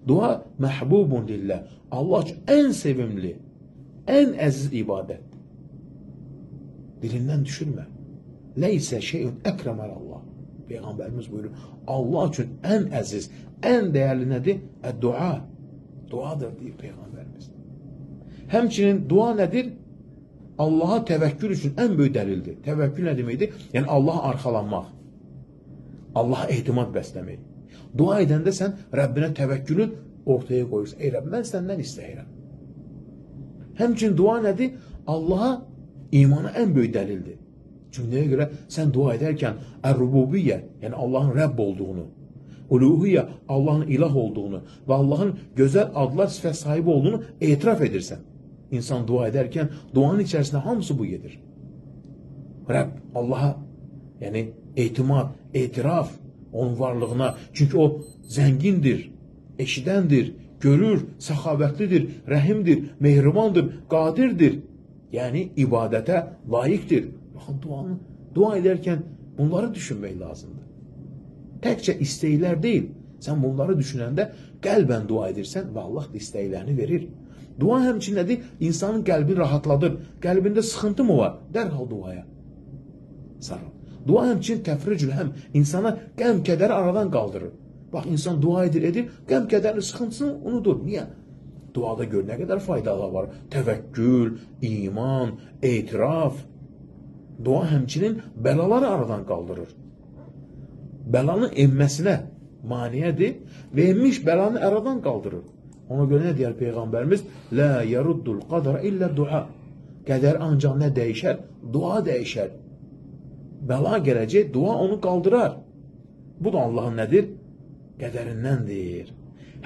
Dua məhbubun lillah. Allah üçün ən sevimli, ən əziz ibadət. Dilindən düşürmə. Leysə şeyun əkrəməlallah. Peyğəmbərimiz buyurur. Allah üçün ən əziz, ən dəyərli nədir? Dua. Duadır deyir Peyğəmbərimiz. Həmçinin dua nədir? Allaha təvəkkül üçün ən böyük dəlildir. Təvəkkül nə deməkdir? Yəni Allaha arxalanmaq. Allaha ehtimad bəsləmək. Dua edəndə sən Rəbbinə təvəkkülü ortaya qoyursan. Ey Rəbb, mən səndən istəyirəm. Həmçinin dua nədir? Allaha imana ən böyük dəlildir. Çünki nəyə görə? Sən dua edərkən Ər-Rububiyyə, yəni Allahın Rəbb olduğunu, Uluhiyyə, Allahın ilah olduğunu və Allahın gözəl adlar, sifət sahibi olduğunu etiraf edirsən. İnsan dua edərkən duanın içərisində hamısı bu gedir. Rəbb, Allaha, yəni etimad, etiraf onun varlığına. Çünki o zəngindir, eşidəndir, görür, səxavətlidir, rəhimdir, mehribandır, qadirdir. Yəni ibadətə layiqdir. Baxın, dua edərkən bunları düşünmək lazımdır. Təkcə istəklər deyil. Sən bunları düşünəndə qəlbən dua edirsən və Allah da istəklərini verir. Dua həmçinin nədir? İnsanın qəlbini rahatladır. Qəlbində sıxıntı mı var? Dərhal duaya sarıl. Dua həmçinin təfricül həm. İnsana qəm, kədəri aradan qaldırır. Bax, insan dua edir, qəm, kədərini, sıxıntısını unudur. Niyə? Duada gör nə qədər faydalar var. Təvəkkül, iman, etiraf. Dua həmçinin bəlaları aradan qaldırır. Bəlanın enməsinə maniyədir və enmiş bəlanı aradan qaldırır. Ona görə nə deyər Peyğəmbərimiz? Lə yaruddul qadara illə dua. Qədər ancaq nə dəyişər? Dua dəyişər. Bəla gələcək, dua onu qaldırar. Bu da Allahın nədir? Qədərindəndir.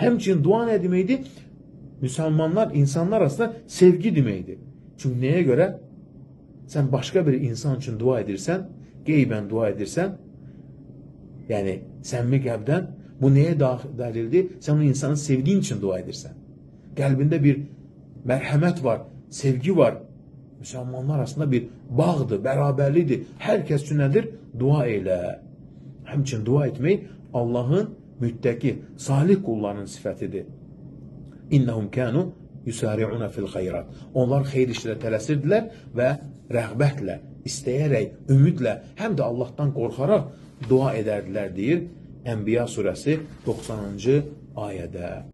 Həmçinin dua nə deməkdir? Müsəlmanlar, insanlar arasında sevgi deməkdir. Çünki nəyə görə? Sən başqa bir insan üçün dua edirsən, qeybən dua edirsən, yəni səmimi qəlbdən, bu nəyə dəlildir? Sən o insanı sevdiyin üçün dua edirsən. Qəlbində bir mərhəmət var, sevgi var. Müsəlmanlar arasında bir bağdır, bərabərlidir. Hər kəs üçün nədir? Dua elə. Həmçin dua etmək Allahın müttəqi, salih qullarının sifətidir. İnnəhum kənu yusari'una fil xeyrat. Onlar xeyir işlərə tələsirdilər və rəğbətlə, istəyərək, ümidlə, həm də Allahdan qorxaraq dua edərdilər deyir Ənbiya surəsi 90-cı ayədə.